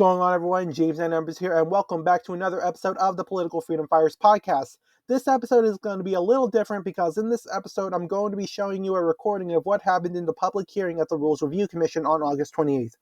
going on, everyone? James and Embers here, and welcome back to another episode of the Political Freedom Fighters podcast. This episode is going to be a little different because in this episode, I'm going to be showing you a recording of what happened in the public hearing at the Rules Review Commission on August 28th.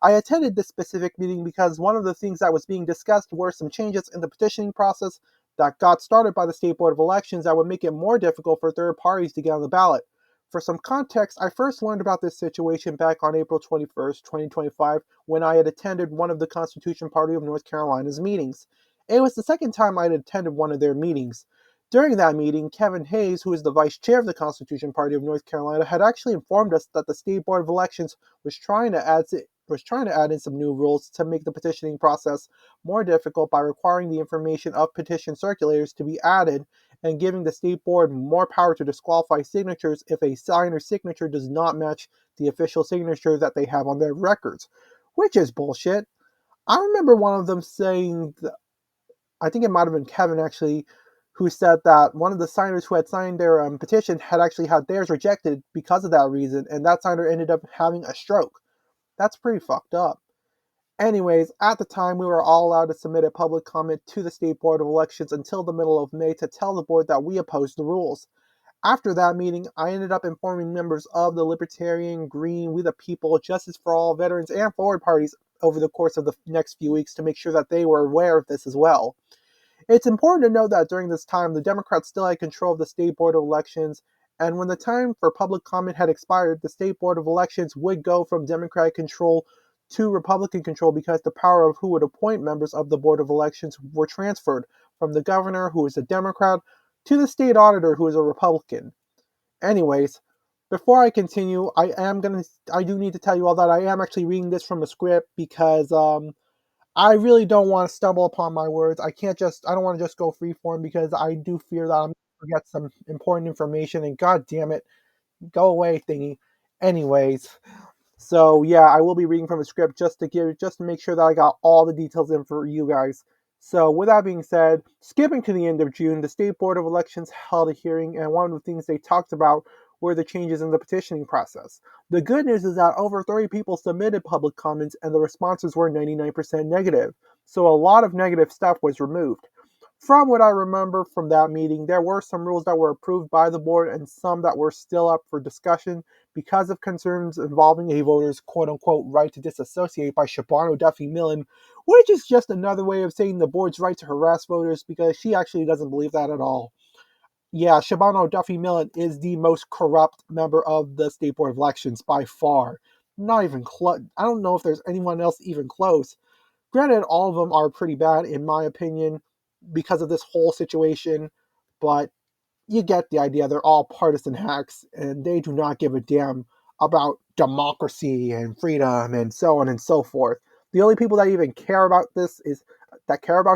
I attended this specific meeting because one of the things that was being discussed were some changes in the petitioning process that got started by the State Board of Elections that would make it more difficult for third parties to get on the ballot. For some context, I first learned about this situation back on April 21st, 2025, when I had attended one of the Constitution Party of North Carolina's meetings. It was the second time I had attended one of their meetings. During that meeting, Kevin Hayes, who is the vice chair of the Constitution Party of North Carolina, had actually informed us that the State Board of Elections was trying to add in some new rules to make the petitioning process more difficult by requiring the information of petition circulators to be added and giving the state board more power to disqualify signatures if a signer's signature does not match the official signature that they have on their records, which is bullshit. I remember one of them saying, I think it might have been Kevin actually, who said that one of the signers who had signed their petition had actually had theirs rejected because of that reason, and that signer ended up having a stroke. That's pretty fucked up. Anyways, at the time, we were all allowed to submit a public comment to the State Board of Elections until the middle of May to tell the board that we opposed the rules. After that meeting, I ended up informing members of the Libertarian, Green, We the People, Justice for All, Veterans, and Forward parties over the course of the next few weeks to make sure that they were aware of this as well. It's important to note that during this time, the Democrats still had control of the State Board of Elections, and when the time for public comment had expired, the State Board of Elections would go from Democratic control to Republican control because the power of who would appoint members of the Board of Elections were transferred from the governor, who is a Democrat, to the state auditor, who is a Republican. Anyways, before I continue, I do need to tell you all that I am actually reading this from a script because I really don't want to stumble upon my words. I don't want to just go freeform because I do fear that I'm going to forget some important information, and god damn it, go away thingy. Anyways, so yeah, I will be reading from a script just to make sure that I got all the details in for you guys. So with that being said, skipping to the end of June, the State Board of Elections held a hearing, and one of the things they talked about were the changes in the petitioning process. The good news is that over 30 people submitted public comments and the responses were 99% negative. So a lot of negative stuff was removed. From what I remember from that meeting, there were some rules that were approved by the board and some that were still up for discussion because of concerns involving a voter's quote-unquote right to disassociate by Shabana Duffy Millen, which is just another way of saying the board's right to harass voters because she actually doesn't believe that at all. Yeah, Shabana Duffy Millen is the most corrupt member of the State Board of Elections by far. Not even close. I don't know if there's anyone else even close. Granted, all of them are pretty bad, in my opinion, because of this whole situation, but you get the idea. They're all partisan hacks, and they do not give a damn about democracy and freedom and so on and so forth. The only people that even care about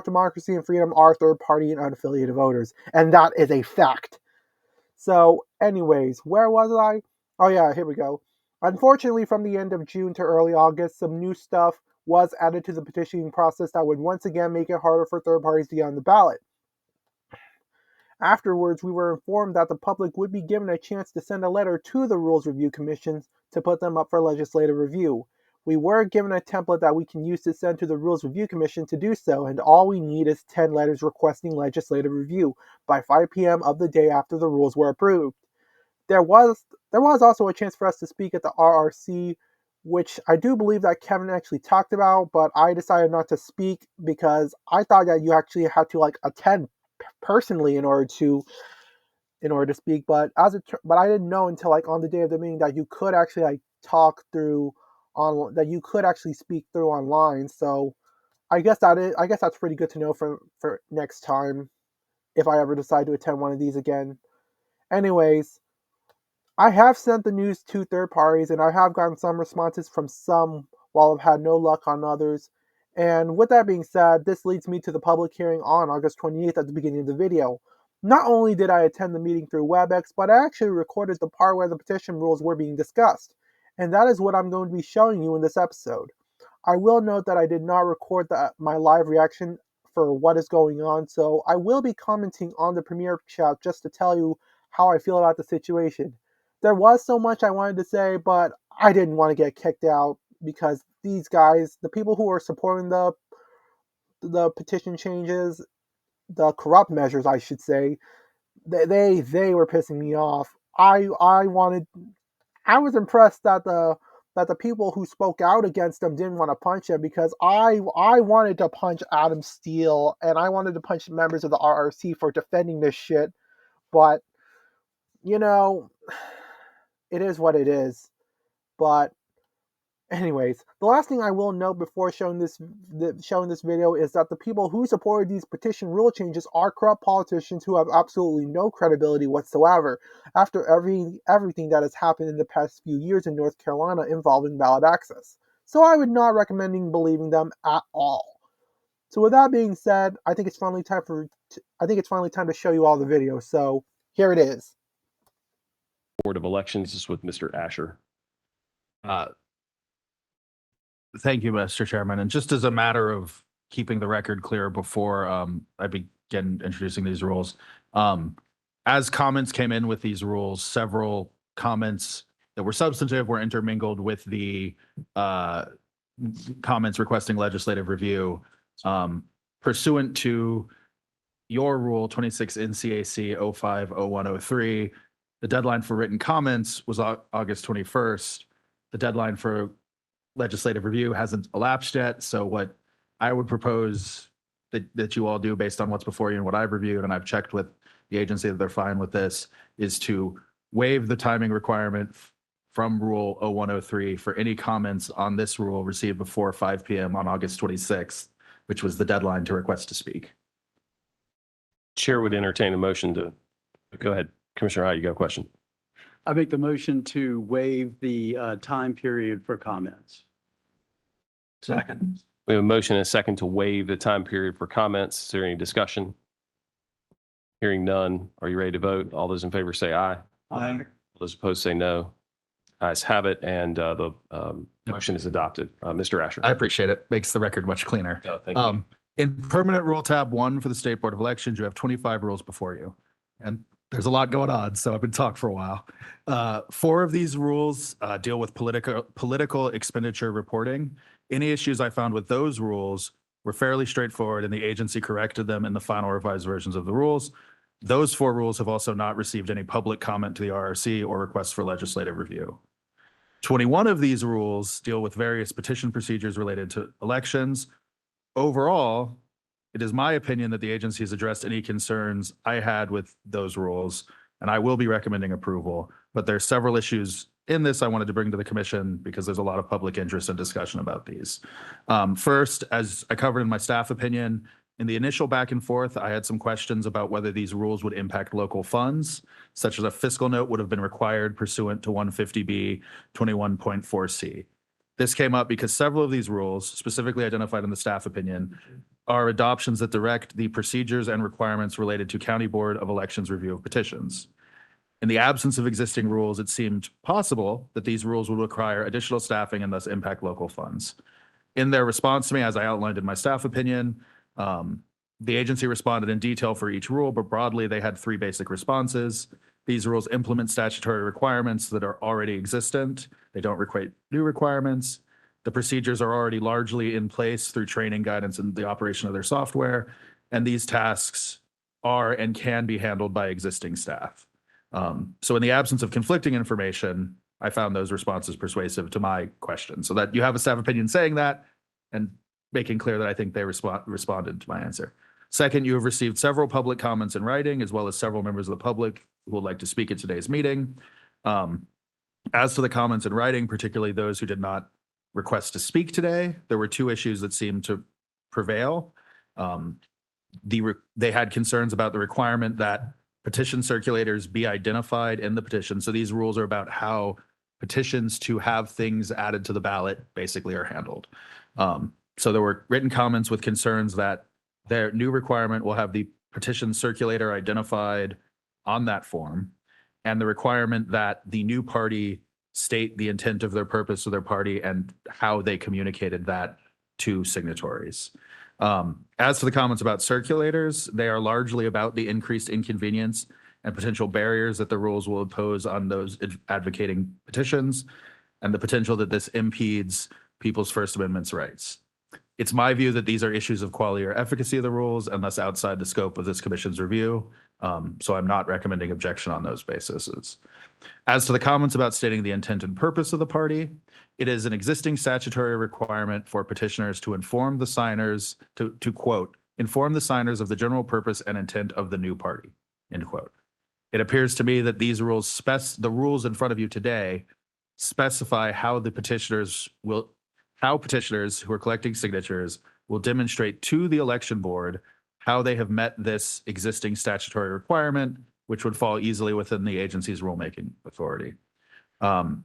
democracy and freedom are third party and unaffiliated voters, and that is a fact. So, anyways, where was I? Oh yeah, here we go. Unfortunately, from the end of June to early August, some new stuff was added to the petitioning process that would once again make it harder for third parties to get on the ballot. Afterwards, we were informed that the public would be given a chance to send a letter to the Rules Review Commission to put them up for legislative review. We were given a template that we can use to send to the Rules Review Commission to do so, and all we need is 10 letters requesting legislative review by 5 p.m. of the day after the rules were approved. There was also a chance for us to speak at the RRC, which I do believe that Kevin actually talked about, but I decided not to speak because I thought that you actually had to attend personally in order to speak. But I didn't know until on the day of the meeting that you could actually talk through on that you could actually speak through online. So I guess that's pretty good to know for next time if I ever decide to attend one of these again. Anyways, I have sent the news to third parties, and I have gotten some responses from some, while I've had no luck on others. And with that being said, this leads me to the public hearing on August 28th at the beginning of the video. Not only did I attend the meeting through WebEx, but I actually recorded the part where the petition rules were being discussed. And that is what I'm going to be showing you in this episode. I will note that I did not record my live reaction for what is going on, so I will be commenting on the Premiere chat just to tell you how I feel about the situation. There was so much I wanted to say, but I didn't want to get kicked out because these guys, the people who are supporting the petition changes, the corrupt measures, I should say, they were pissing me off. I wanted, I was impressed that the people who spoke out against them didn't want to punch him, because I wanted to punch Adam Steele and I wanted to punch members of the RRC for defending this shit, but you know, it is what it is. But anyways, the last thing I will note before showing this video is that the people who supported these petition rule changes are corrupt politicians who have absolutely no credibility whatsoever after everything that has happened in the past few years in North Carolina involving ballot access. So I would not recommend believing them at all. So with that being said, I think it's finally time to show you all the videos. So here it is. Board of Elections is with Mr. Asher. Thank you, Mr. Chairman. And just as a matter of keeping the record clear before I begin introducing these rules, as comments came in with these rules, several comments that were substantive were intermingled with the comments requesting legislative review. Pursuant to your rule 26 NCAC 050103, the deadline for written comments was August 21st. The deadline for legislative review hasn't elapsed yet. So what I would propose that you all do based on what's before you and what I've reviewed, and I've checked with the agency that they're fine with this, is to waive the timing requirement from Rule 0103 for any comments on this rule received before 5 p.m. on August 26th, which was the deadline to request to speak. Chair would entertain a motion to, go ahead. Commissioner High, you got a question? I make the motion to waive the time period for comments. Second. We have a motion and a second to waive the time period for comments. Is there any discussion? Hearing none. Are you ready to vote? All those in favor say aye. Aye. Those opposed say no. Ayes have it, and the motion is adopted. Mr. Asher. I appreciate it. Makes the record much cleaner. Oh, thank you. In permanent rule tab 1 for the State Board of Elections, you have 25 rules before you. And there's a lot going on, so I've been talking for a while. 4 of these rules deal with political expenditure reporting. Any issues I found with those rules were fairly straightforward, and the agency corrected them in the final revised versions of the rules. Those 4 rules have also not received any public comment to the RRC or requests for legislative review. 21 of these rules deal with various petition procedures related to elections. Overall, it is my opinion that the agency has addressed any concerns I had with those rules, and I will be recommending approval. But there's several issues in this I wanted to bring to the commission because there's a lot of public interest and discussion about these. First, as I covered in my staff opinion, in the initial back and forth, I had some questions about whether these rules would impact local funds, such as a fiscal note would have been required pursuant to 150B 21.4C. This came up because several of these rules, specifically identified in the staff opinion, are adoptions that direct the procedures and requirements related to County Board of Elections review of petitions. In the absence of existing rules, it seemed possible that these rules would require additional staffing and thus impact local funds. In their response to me, as I outlined in my staff opinion, the agency responded in detail for each rule, but broadly they had 3 basic responses. These rules implement statutory requirements that are already existent. They don't require new requirements. The procedures are already largely in place through training, guidance, and the operation of their software. And these tasks are and can be handled by existing staff. So in the absence of conflicting information, I found those responses persuasive to my question. So that you have a staff opinion saying that and making clear that I think they responded to my answer. Second, you have received several public comments in writing, as well as several members of the public who would like to speak at today's meeting. As to the comments in writing, particularly those who did not request to speak today, there were 2 issues that seemed to prevail. They had concerns about the requirement that petition circulators be identified in the petition. So these rules are about how petitions to have things added to the ballot basically are handled. So there were written comments with concerns that their new requirement will have the petition circulator identified on that form, and the requirement that the new party state the intent of their purpose of their party and how they communicated that to signatories. As to the comments about circulators, they are largely about the increased inconvenience and potential barriers that the rules will impose on those advocating petitions, and the potential that this impedes people's First Amendment rights. It's my view that these are issues of quality or efficacy of the rules and thus outside the scope of this commission's review. So I'm not recommending objection on those bases. As to the comments about stating the intent and purpose of the party, it is an existing statutory requirement for petitioners to inform the signers, to quote, inform the signers of the general purpose and intent of the new party, end quote. It appears to me that these rules, the rules in front of you today specify how petitioners who are collecting signatures will demonstrate to the election board how they have met this existing statutory requirement, which would fall easily within the agency's rulemaking authority.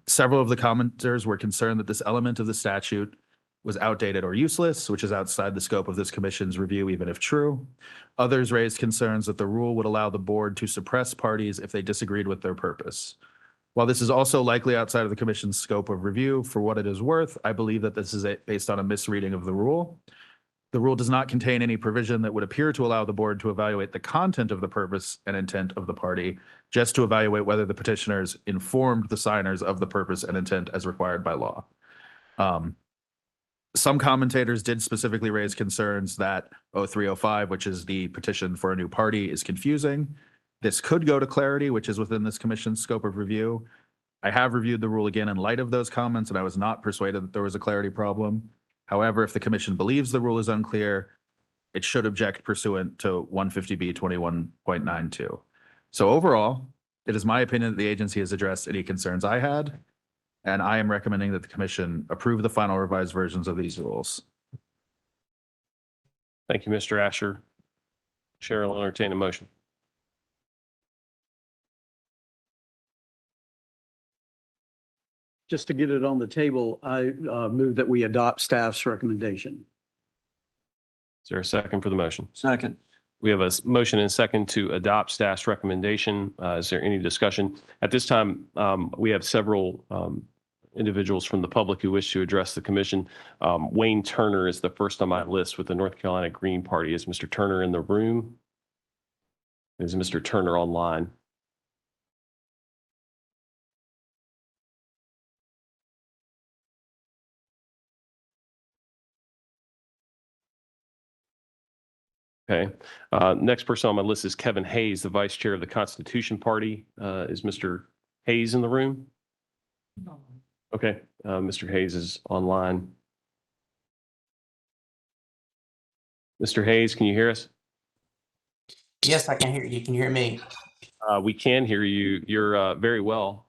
Several of the commenters were concerned that this element of the statute was outdated or useless, which is outside the scope of this commission's review, even if true. Others raised concerns that the rule would allow the board to suppress parties if they disagreed with their purpose. While this is also likely outside of the commission's scope of review, for what it is worth, I believe that this is based on a misreading of the rule. The rule does not contain any provision that would appear to allow the board to evaluate the content of the purpose and intent of the party, just to evaluate whether the petitioners informed the signers of the purpose and intent as required by law. Some commentators did specifically raise concerns that 0305, which is the petition for a new party, is confusing. This could go to clarity, which is within this commission's scope of review. I have reviewed the rule again in light of those comments, and I was not persuaded that there was a clarity problem. However, if the commission believes the rule is unclear, it should object pursuant to 150B 21.92. So overall, it is my opinion that the agency has addressed any concerns I had, and I am recommending that the commission approve the final revised versions of these rules. Thank you, Mr. Asher. Chair will entertain a motion. Just to get it on the table, I move that we adopt staff's recommendation. Is there a second for the motion? Second. We have a motion and second to adopt staff's recommendation. Is there any discussion? At this time, we have several individuals from the public who wish to address the commission. Wayne Turner is the first on my list with the North Carolina Green Party. Is Mr. Turner in the room? Is Mr. Turner online? Okay. Next person on my list is Kevin Hayes, the vice chair of the Constitution Party. Is Mr. Hayes in the room? No. Okay. Mr. Hayes is online. Mr. Hayes, can you hear us? Yes, I can hear you. Can you hear me? We can hear you. You're very well.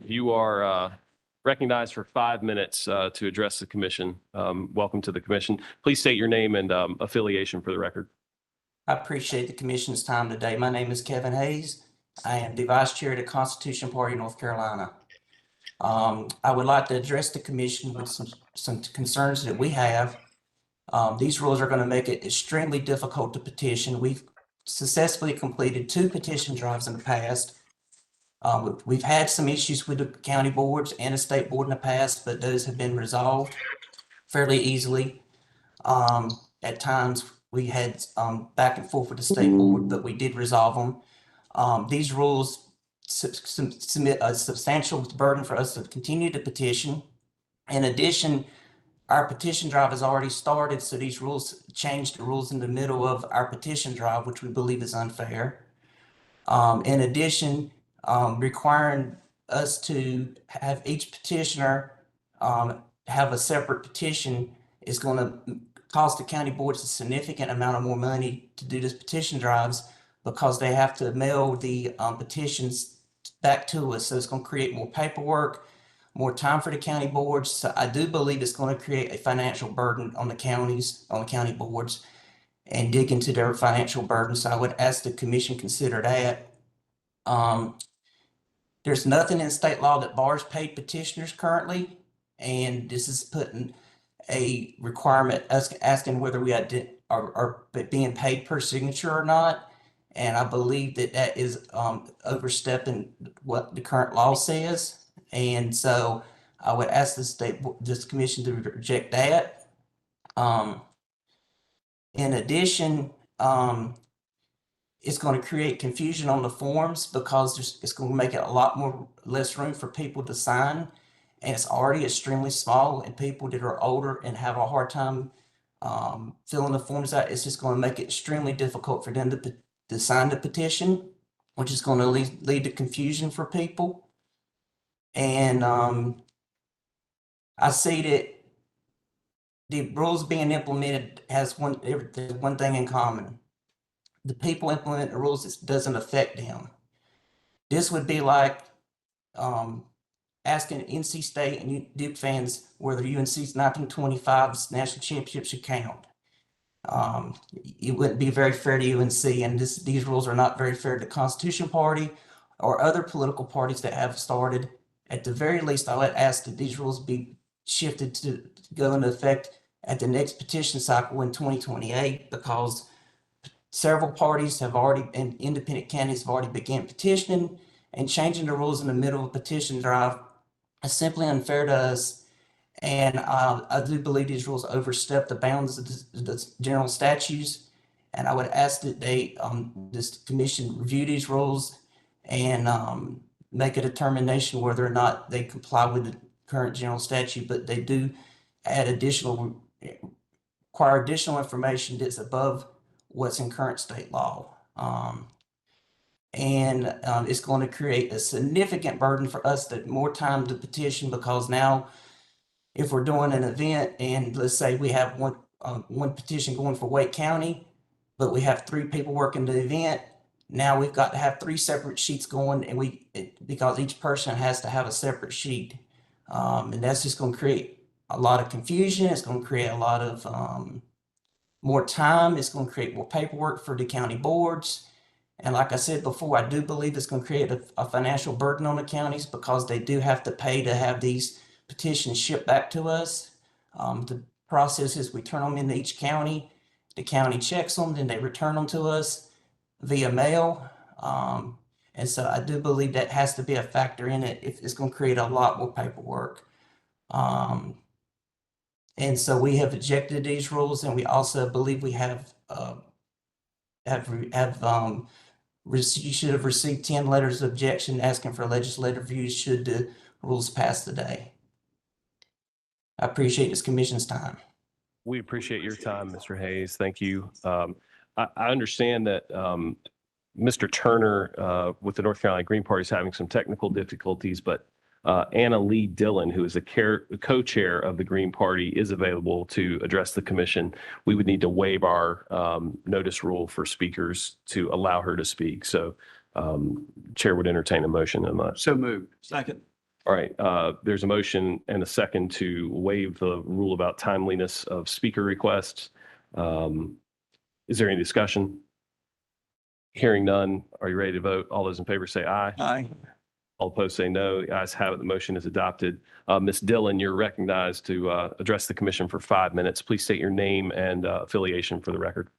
You are recognized for 5 minutes to address the commission. Welcome to the commission. Please state your name and affiliation for the record. I appreciate the commission's time today. My name is Kevin Hayes. I am the vice chair of the Constitution Party of North Carolina. I would like to address the commission with some concerns that we have. These rules are going to make it extremely difficult to petition. We've successfully completed 2 petition drives in the past. We've had some issues with the county boards and the state board in the past, but those have been resolved fairly easily. At times, we had back and forth with the state board, but we did resolve them. These rules submit a substantial burden for us to continue to petition. In addition, our petition drive has already started, so these rules changed the rules in the middle of our petition drive, which we believe is unfair. In addition, requiring us to have each petitioner have a separate petition is going to cost the county boards a significant amount of more money to do this petition drives because they have to mail the petitions back to us. So it's going to create more paperwork, more time for the county boards. So I do believe it's going to create a financial burden on the counties, on the county boards, and dig into their financial burden. So I would ask the commission consider that. There's nothing in state law that bars paid petitioners currently, and this is putting a requirement, us asking whether we are being paid per signature or not. And I believe that that is overstepping what the current law says. And so I would ask this commission to reject that. In addition, it's going to create confusion on the forms because it's going to make it a lot less room for people to sign. and it's already extremely small, and people that are older and have a hard time filling the forms out, it's just going to make it extremely difficult for them to sign the petition, which is going to lead to confusion for people. And I see that the rules being implemented has one thing in common. The people implement the rules, it doesn't affect them. This would be like asking NC State and Duke fans whether UNC's 1925's national championship should count. It wouldn't be very fair to UNC, and these rules are not very fair to the Constitution Party or other political parties that have started. At the very least, I would ask that these rules be shifted to go into effect at the next petition cycle in 2028, because several parties have already, and independent candidates have already began petitioning, and changing the rules in the middle of a petition drive is simply unfair to us. And I do believe these rules overstep the bounds of the general statutes. And I would ask that this commission review these rules and make a determination whether or not they comply with the current general statute, but they do require additional information that's above what's in current state law. It's going to create a significant burden for us, that more time to petition, because now if we're doing an event and let's say we have one petition going for Wake County, but we have 3 people working the event, now we've got to have 3 separate sheets going, and because each person has to have a separate sheet. And that's just going to create a lot of confusion. It's going to create a lot of more time. It's going to create more paperwork for the county boards. And like I said before, I do believe it's going to create a financial burden on the counties, because they do have to pay to have these petitions shipped back to us. The process is we turn them into each county. The county checks them, then they return them to us via mail. And so I do believe that has to be a factor in it. If it's going to create a lot more paperwork. And so we have rejected these rules, and we also believe we you should have received 10 letters of objection asking for legislative reviews should the rules pass today. I appreciate this commission's time. We appreciate your time, Mr. Hayes. Thank you. I understand that Mr. Turner with the North Carolina Green Party is having some technical difficulties, but Anna Lee Dillon, who is a co-chair of the Green Party, is available to address the commission. We would need to waive our notice rule for speakers to allow her to speak. So Chair would entertain a motion on that. So moved. Second. All right, there's a motion and a second to waive the rule about timeliness of speaker requests. Is there any discussion? Hearing none, are you ready to vote? All those in favor say aye. Aye. All opposed say no. The ayes have it. The motion is adopted. Ms. Dillon, you're recognized to address the commission for 5 minutes. Please state your name and affiliation for the record.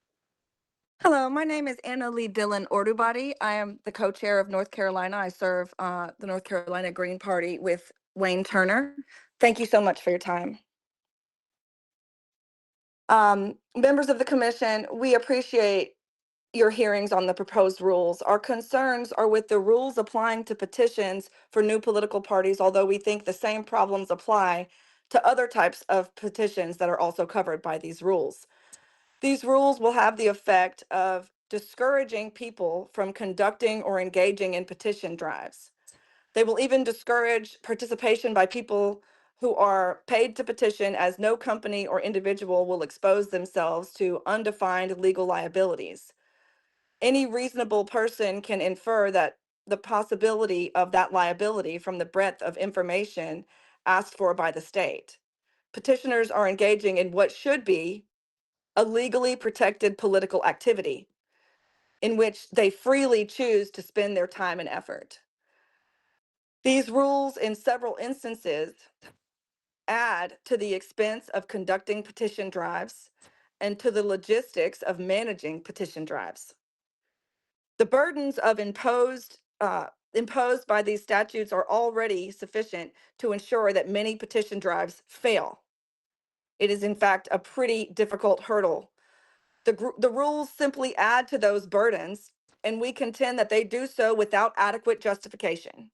Hello, my name is Anna Lee Dillon Ordubody. I am the co-chair of North Carolina. I serve the North Carolina Green Party with Wayne Turner. Thank you so much for your time. Members of the commission, we appreciate your hearings on the proposed rules. Our concerns are with the rules applying to petitions for new political parties, although we think the same problems apply to other types of petitions that are also covered by these rules. These rules will have the effect of discouraging people from conducting or engaging in petition drives. They will even discourage participation by people who are paid to petition, as no company or individual will expose themselves to undefined legal liabilities. Any reasonable person can infer that the possibility of that liability from the breadth of information asked for by the state. Petitioners are engaging in what should be a legally protected political activity in which they freely choose to spend their time and effort. These rules, in several instances, add to the expense of conducting petition drives and to the logistics of managing petition drives. The burdens of imposed by these statutes are already sufficient to ensure that many petition drives fail. It is, in fact, a pretty difficult hurdle. The rules simply add to those burdens, and we contend that they do so without adequate justification.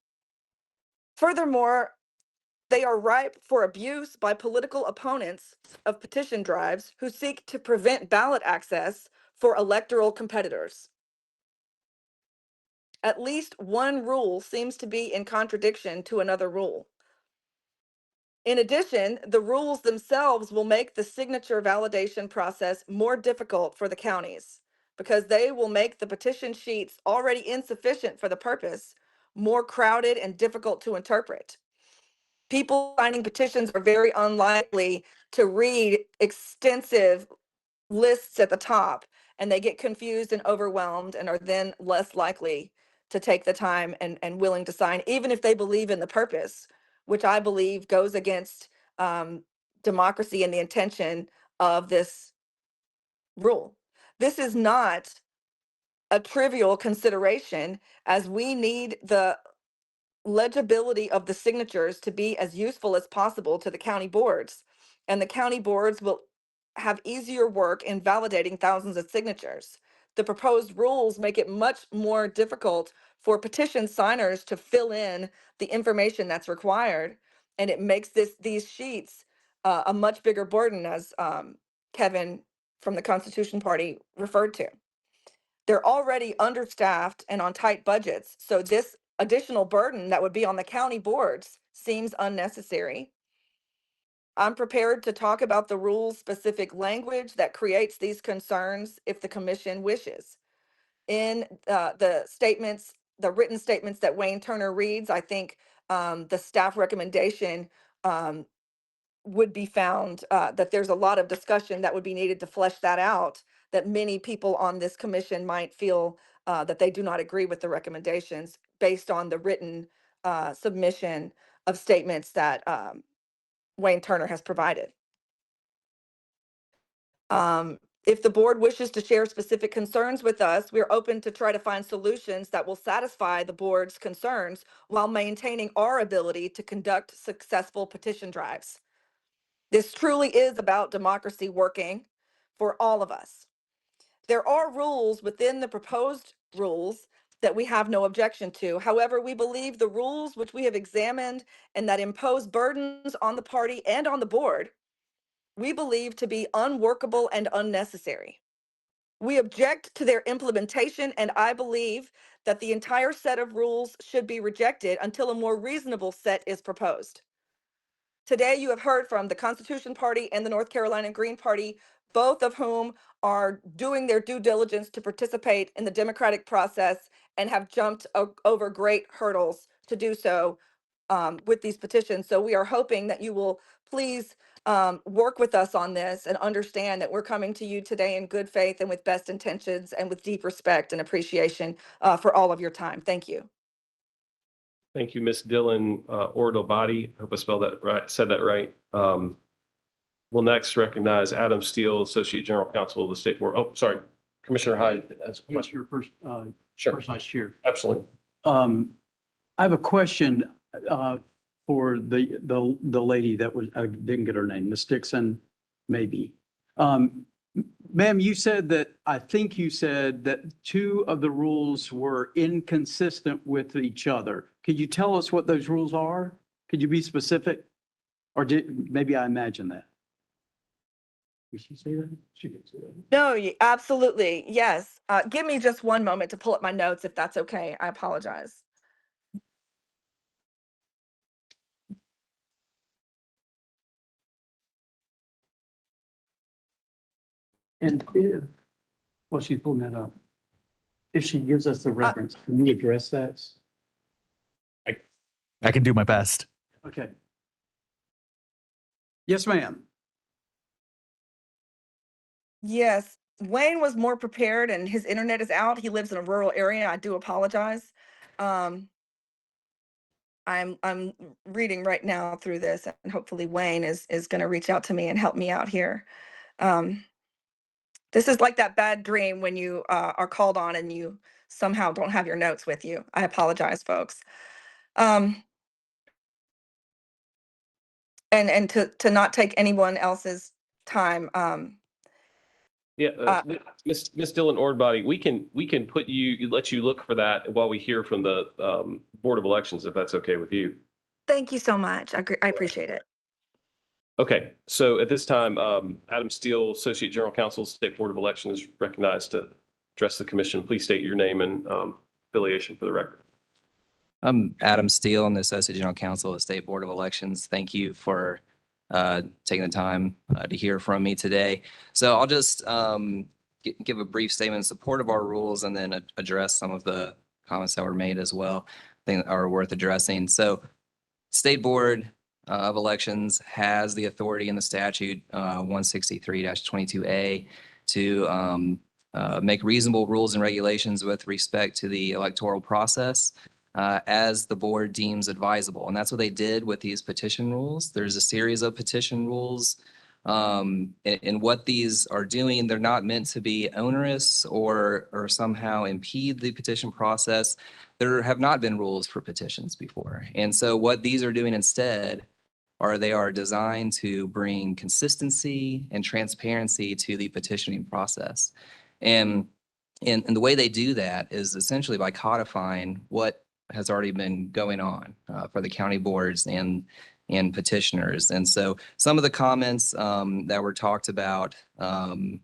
Furthermore, They are ripe for abuse by political opponents of petition drives who seek to prevent ballot access for electoral competitors. At least one rule seems to be in contradiction to another rule. In addition, the rules themselves will make the signature validation process more difficult for the counties because they will make the petition sheets already insufficient for the purpose more crowded and difficult to interpret. People signing petitions are very unlikely to read extensive lists at the top, and they get confused and overwhelmed and are then less likely to take the time and willing to sign, even if they believe in the purpose, which I believe goes against democracy and the intention of this rule. This is not a trivial consideration, as we need the legibility of the signatures to be as useful as possible to the county boards. And the county boards will have easier work in validating thousands of signatures. The proposed rules make it much more difficult for petition signers to fill in the information that's required. And it makes these sheets a much bigger burden, as Kevin from the Constitution Party referred to. They're already understaffed and on tight budgets, so this additional burden that would be on the county boards seems unnecessary. I'm prepared to talk about the rules specific language that creates these concerns if the commission wishes. In the statements, the written statements that Wayne Turner reads, I think the staff recommendation would be found that there's a lot of discussion that would be needed to flesh that out, that many people on this commission might feel that they do not agree with the recommendations based on the written submission of statements that Wayne Turner has provided. If the board wishes to share specific concerns with us, we're open to try to find solutions that will satisfy the board's concerns while maintaining our ability to conduct successful petition drives. This truly is about democracy working for all of us. There are rules within the proposed rules that we have no objection to. However, we believe the rules which we have examined and that impose burdens on the party and on the board, we believe to be unworkable and unnecessary. We object to their implementation, and I believe that the entire set of rules should be rejected until a more reasonable set is proposed. Today, you have heard from the Constitution Party and the North Carolina Green Party, both of whom are doing their due diligence to participate in the democratic process and have jumped over great hurdles to do so with these petitions. So we are hoping that you will please work with us on this and understand that we're coming to you today in good faith and with best intentions and with deep respect and appreciation for all of your time. Thank you. Thank you, Ms. Dylan Ordobadi. I hope I spelled that right, said that right. We'll next recognize Adam Steele, Associate General Counsel of the State Board. Oh, sorry, Commissioner Hyde has a Yes, question. your first, Sure, first vice chair. absolutely. I have a question for the lady that was, I didn't get her name, Ms. Dixon, maybe. Ma'am, you said that, I think you said that two of the rules were inconsistent with each other. Could you tell us what those rules are? Could you be specific? Or maybe I imagined that. Did she say that? She did say that. No, absolutely. Yes. Give me just one moment to pull up my notes if that's okay. I apologize. And if, well, she's pulling that up. If she gives us the reference, can we address that? I can do my best. Okay. Yes, ma'am. Yes, Wayne was more prepared and his internet is out. He lives in a rural area. I do apologize. I'm reading right now through this, and hopefully Wayne is going to reach out to me and help me out here. This is like that bad dream when you are called on and you somehow don't have your notes with you. I apologize, folks. And to not take anyone else's time. Yeah, Ms. Dylan Ordobadi, we can let you look for that while we hear from the Board of Elections, if that's okay with you. Thank you so much. I appreciate it. Okay, so at this time, Adam Steele, Associate General Counsel, State Board of Elections, is recognized to address the commission. Please state your name and affiliation for the record. I'm Adam Steele. I'm the Associate General Counsel of the State Board of Elections. Thank you for taking the time to hear from me today. So I'll just give a brief statement in support of our rules and then address some of the comments that were made as well, I think are worth addressing. So State Board of Elections has the authority in the statute 163-22A to make reasonable rules and regulations with respect to the electoral process as the board deems advisable. And that's what they did with these petition rules. There's a series of petition rules. And what these are doing, they're not meant to be onerous or somehow impede the petition process. There have not been rules for petitions before. And so what these are doing instead are they are designed to bring consistency and transparency to the petitioning process. And the way they do that is essentially by codifying what has already been going on for the county boards and petitioners. And so some of the comments that were talked about, one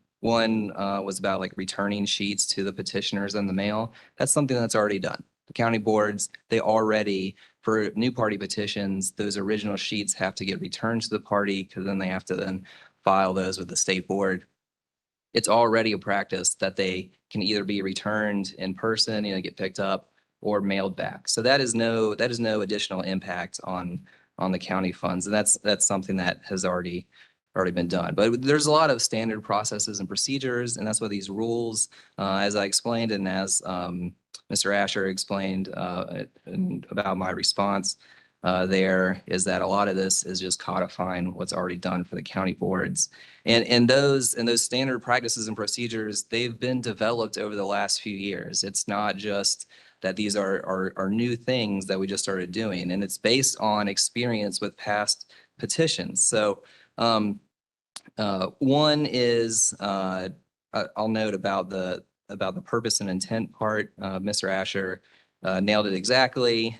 was about like returning sheets to the petitioners in the mail. That's something that's already done. The county boards, they already, for new party petitions, those original sheets have to get returned to the party because then they have to then file those with the state board. It's already a practice that they can either be returned in person, get picked up, or mailed back. So that is no additional impact on the county funds, and that's something that has already been done. But there's a lot of standard processes and procedures, and that's what these rules, as I explained, and as Mr. Asher explained about my response there, is that a lot of this is just codifying what's already done for the county boards. And those standard practices and procedures, they've been developed over the last few years. It's not just that these are new things that we just started doing, and it's based on experience with past petitions. So one is I'll note about the purpose and intent part. Mr. Asher nailed it exactly.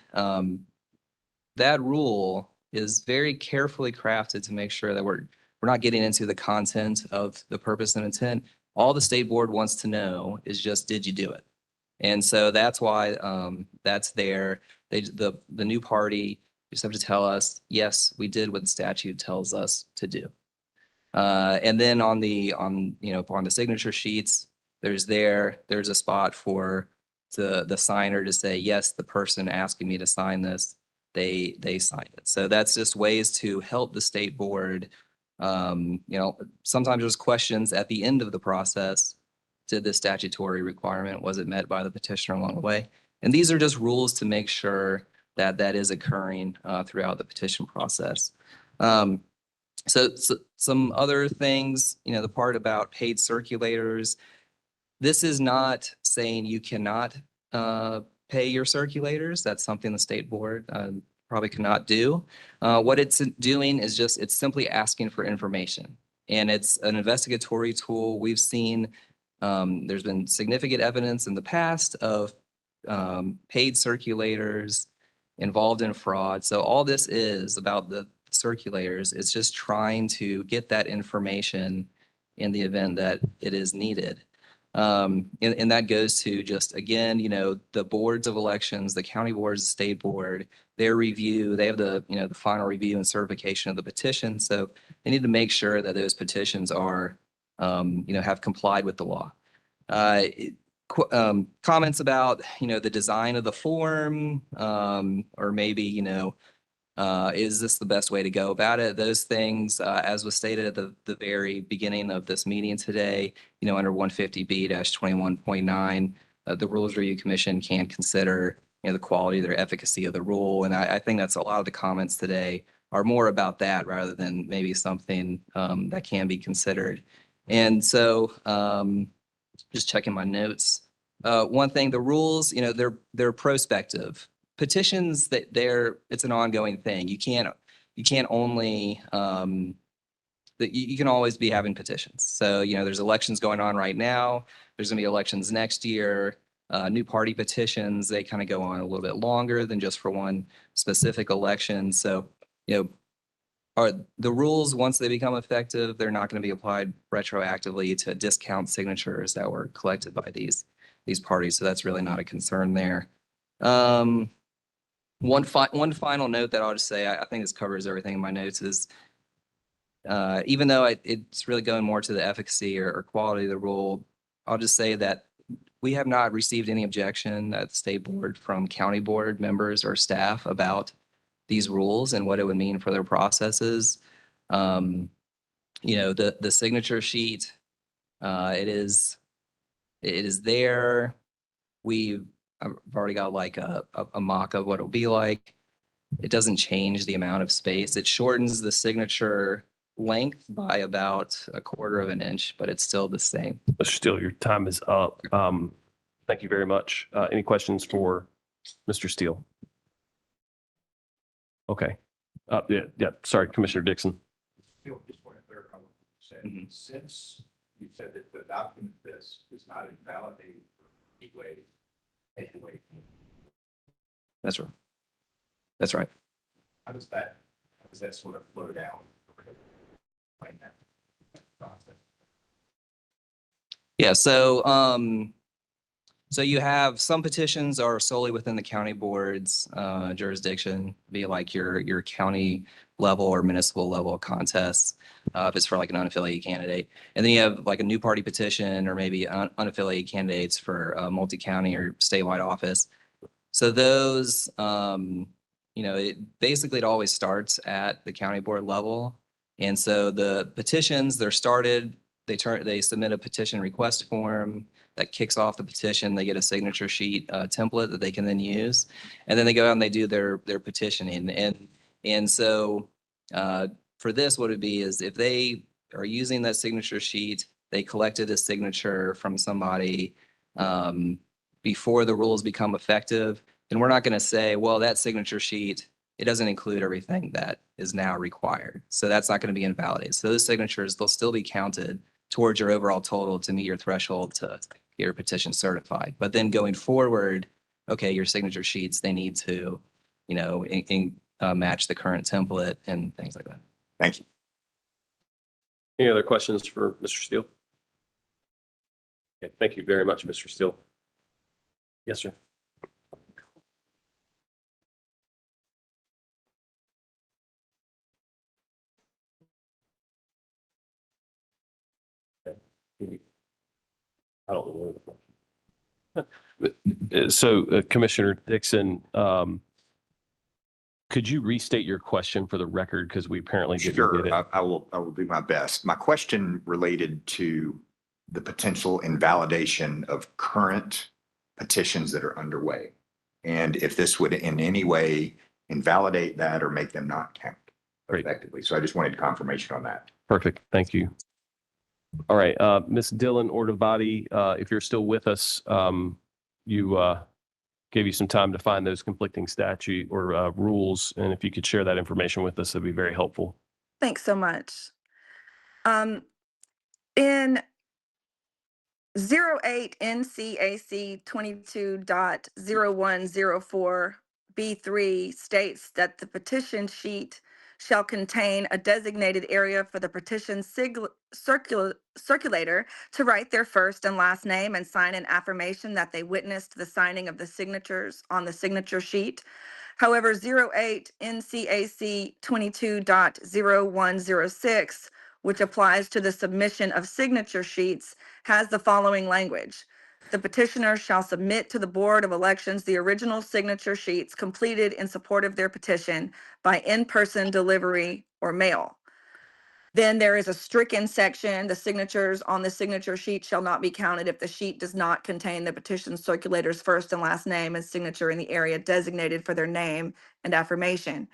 That rule is very carefully crafted to make sure that we're not getting into the content of the purpose and intent. All the state board wants to know is just, did you do it? And so that's why that's there. The new party just have to tell us, yes, we did what the statute tells us to do. And then on the signature sheets, there's a spot for the signer to say, yes, the person asking me to sign this, they signed it. So that's just ways to help the state board. Sometimes there's questions at the end of the process. Did the statutory requirement, was it met by the petitioner along the way? And these are just rules to make sure that that is occurring throughout the petition process. So some other things, the part about paid circulators, this is not saying you cannot pay your circulators. That's something the state board probably cannot do. What it's doing is it's simply asking for information. And it's an investigatory tool. We've seen there's been significant evidence in the past of paid circulators involved in fraud. So all this is about the circulators. It's just trying to get that information in the event that it is needed. And that goes to just, again, the boards of elections, the county boards, the state board, their review, they have the final review and certification of the petition. So they need to make sure that those petitions are, have complied with the law. Comments about, the design of the form, or maybe, is this the best way to go about it? Those things, as was stated at the very beginning of this meeting today, under 150B-21.9, the Rules Review Commission can consider, the quality, their efficacy of the rule. And I think that's a lot of the comments today are more about that rather than maybe something that can be considered. And so just checking my notes. One thing, the rules, they're prospective. Petitions, it's an ongoing thing. You can't only you can always be having petitions. So there's elections going on right now. There's gonna be elections next year. New party petitions, they kind of go on a little bit longer than just for one specific election. So, are the rules, once they become effective, they're not going to be applied retroactively to discount signatures that were collected by these parties. So that's really not a concern there. One final note that I'll just say, I think this covers everything in my notes, is even though it's really going more to the efficacy or quality of the rule, I'll just say that we have not received any objection at the state board from county board members or staff about these rules and what it would mean for their processes. The signature sheet, it is there. I've already got like a mock of what it'll be like. It doesn't change the amount of space. It shortens the signature length by about 1/4 of an inch, but it's still the same. Mr. Steele, your time is up. Thank you very much. Any questions for Mr. Steele? Okay. Yeah. Sorry, Commissioner Dixon. Just want to clarify what you said. Mhm. Since you said that the document this is not invalidated anyway, That's right. That's right. how does that sort of flow down? Like that process? Yeah, so you have some petitions are solely within the county board's jurisdiction, be like your county level or municipal level contests, if it's for like an unaffiliated candidate. And then you have like a new party petition or maybe unaffiliated candidates for a multi-county or statewide office. So those, it always starts at the county board level. And so the petitions, they're started, they submit a petition request form that kicks off the petition. They get a signature sheet template that they can then use. And then they go out and they do their petitioning. And so for this, what it'd be is if they are using that signature sheet, they collected a signature from somebody before the rules become effective, then we're not going to say, well, that signature sheet, it doesn't include everything that is now required. So that's not going to be invalidated. So those signatures, they'll still be counted towards your overall total to meet your threshold to get your petition certified. But then going forward, okay, your signature sheets, they need to, match the current template and things like that. Thank you. Any other questions for Mr. Steele? Okay, thank you very much, Mr. Steele. Yes, sir. I don't know. So Commissioner Dixon, could you restate your question for the record? Because we apparently didn't get it. Sure, I will do my best. My question related to the potential invalidation of current petitions that are underway. And if this would in any way invalidate that or make them not count Great. effectively. So I just wanted confirmation on that. Perfect. Thank you. All right, Ms. Dylan Ordavati, if you're still with us, you gave you some time to find those conflicting statute or rules. And if you could share that information with us, that'd be very helpful. Thanks so much. In 08 NCAC 22.0104 B3 states that the petition sheet shall contain a designated area for the petition circulator to write their first and last name and sign an affirmation that they witnessed the signing of the signatures on the signature sheet. However, 08 NCAC 22.0106, which applies to the submission of signature sheets, has the following language. The petitioner shall submit to the Board of Elections the original signature sheets completed in support of their petition by in-person delivery or mail. Then there is a stricken section. The signatures on the signature sheet shall not be counted if the sheet does not contain the petition circulator's first and last name and signature in the area designated for their name and affirmation.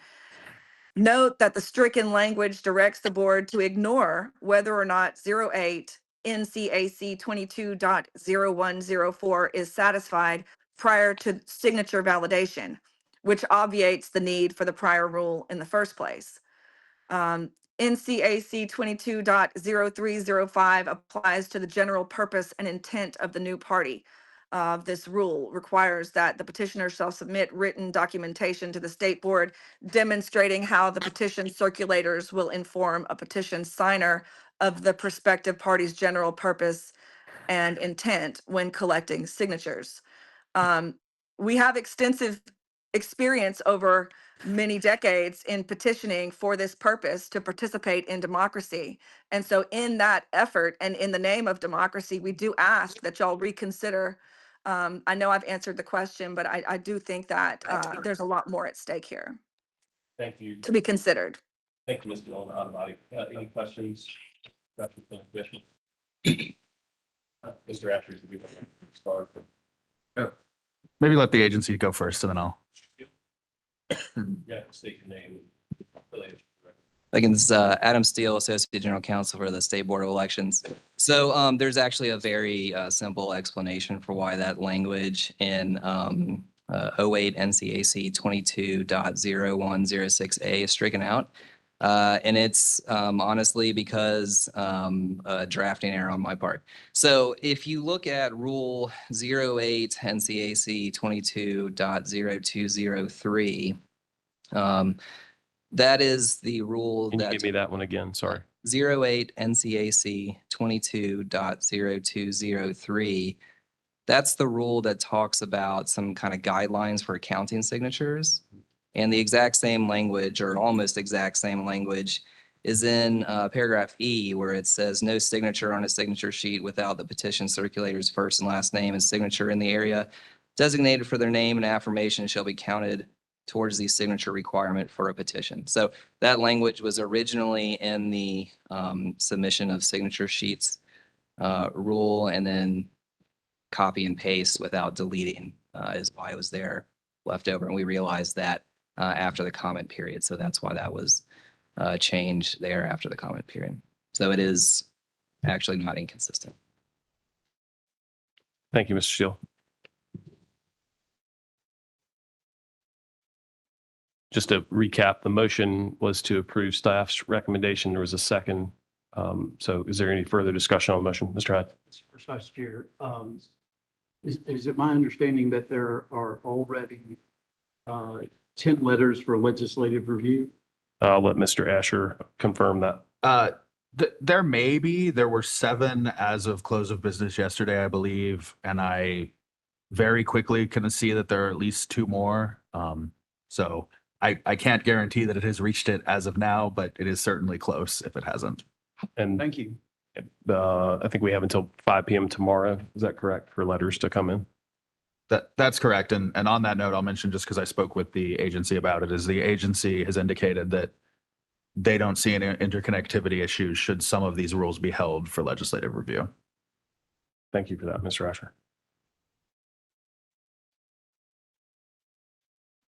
Note that the stricken language directs the board to ignore whether or not 08 NCAC 22.0104 is satisfied prior to signature validation, which obviates the need for the prior rule in the first place. NCAC 22.0305 applies to the general purpose and intent of the new party. this rule requires that the petitioner shall submit written documentation to the state board demonstrating how the petition circulators will inform a petition signer of the prospective party's general purpose and intent when collecting signatures. We have extensive experience over many decades in petitioning for this purpose to participate in democracy. And so in that effort and in the name of democracy, we do ask that y'all reconsider. I know I've answered the question, but I do think that there's a lot more at stake here Thank you. to be considered. Thank you, Mr. Dillon, Automati. Any questions? Questions from the commission? Mr. Asher, if you want to start. Maybe let the agency go first and then I'll. Yeah, state your name. Again, this is Adam Steele, Associate General Counsel for the State Board of Elections. So there's actually a very simple explanation for why that language in 08 NCAC 22.0106A is stricken out. And it's honestly because a drafting error on my part. So if you look at Rule 08 NCAC 22.0203, that is the rule Can you that give me that one again? Sorry. 08 NCAC 22.0203. That's the rule that talks about some kind of guidelines for accounting signatures. And the exact same language, or almost exact same language, is in paragraph E, where it says no signature on a signature sheet without the petition circulator's first and last name and signature in the area designated for their name and affirmation shall be counted towards the signature requirement for a petition. So that language was originally in the submission of signature sheets rule, and then copy and paste without deleting is why it was there left over. And we realized that after the comment period. So that's why that was changed there after the comment period. So it is actually not inconsistent. Thank you, Mr. Steele. Just to recap, the motion was to approve staff's recommendation. There was a second. So is there any further discussion on the motion? Mr. Hyde? Mr. Vice Chair, is it my understanding that there are already 10 letters for legislative review? I'll let Mr. Asher confirm that. There may be, there were 7 as of close of business yesterday, I believe. And I very quickly can see that there are at least 2 more. So I can't guarantee that it has reached it as of now, but it is certainly close if it hasn't. And Thank you. I think we have until 5 p.m. tomorrow. Is that correct, for letters to come in? That's correct. And on that note, I'll mention, just because I spoke with the agency about it, is the agency has indicated that they don't see any interconnectivity issues should some of these rules be held for legislative review. Thank you for that, Mr. Asher.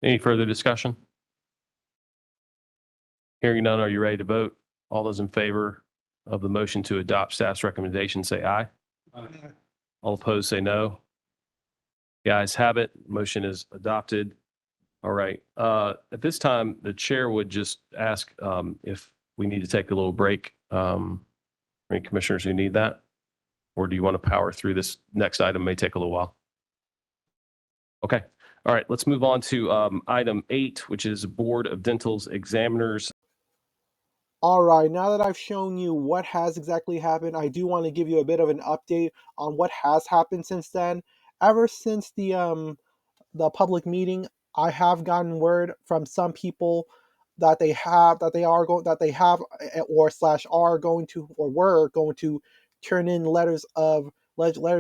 Any further discussion? Hearing none, are you ready to vote? All those in favor of the motion to adopt staff's recommendation, say aye. Aye. All opposed, say no. The ayes have it. Motion is adopted. All right. At this time, the chair would just ask if we need to take a little break. Any commissioners who need that? Or do you want to power through this next item? May take a little while. Okay. All right. Let's move on to item 8, which is Board of Dental's examiners. All right, now that I've shown you what has exactly happened, I do want to give you a bit of an update on what has happened since then. Ever since the public meeting, I have gotten word from some people that they are going to turn in letters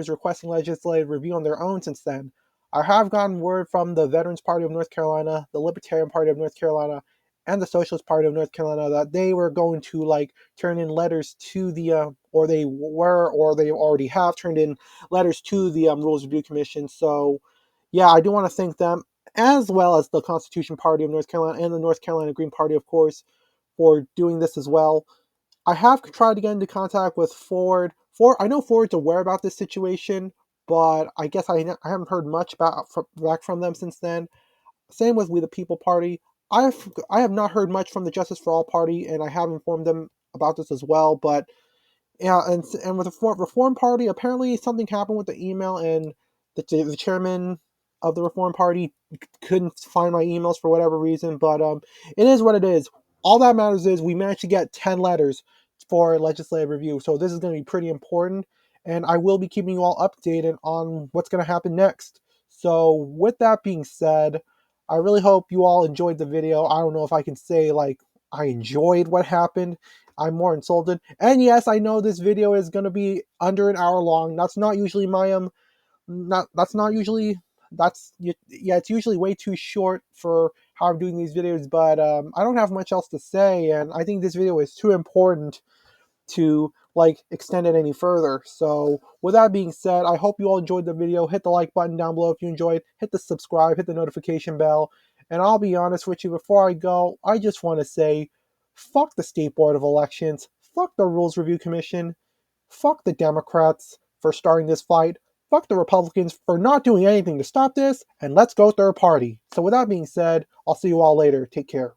requesting legislative review on their own since then. I have gotten word from the Veterans Party of North Carolina, the Libertarian Party of North Carolina, and the Socialist Party of North Carolina that they were going to turn in letters to the or they already have turned in letters to the Rules Review Commission. So yeah, I do want to thank them, as well as the Constitution Party of North Carolina and the North Carolina Green Party, of course, for doing this as well. I have tried to get into contact with Ford. I know Ford's aware about this situation, but I guess I haven't heard much back from them since then. Same with We the People Party. I have not heard much from the Justice for All Party, and I have informed them about this as well. But yeah, and with the Reform Party, apparently something happened with the email, and the chairman of the Reform Party couldn't find my emails for whatever reason, but it is what it is. All that matters is we managed to get 10 letters for legislative review, so this is going to be pretty important, and I will be keeping you all updated on what's going to happen next. So with that being said, I really hope you all enjoyed the video. I don't know if I can say like I enjoyed what happened. I'm more insulted. And yes, I know this video is going to be under an hour long. That's not usually my it's usually way too short for how I'm doing these videos, but I don't have much else to say, and I think this video is too important to like extend it any further. So with that being said, I hope you all enjoyed the video. Hit the like button down below if you enjoyed, hit the subscribe, hit the notification bell, and I'll be honest with you, before I go, I just want to say fuck the State Board of Elections, fuck the Rules Review Commission, fuck the Democrats for starting this fight, fuck the Republicans for not doing anything to stop this, and let's go third party. So with that being said, I'll see you all later. Take care.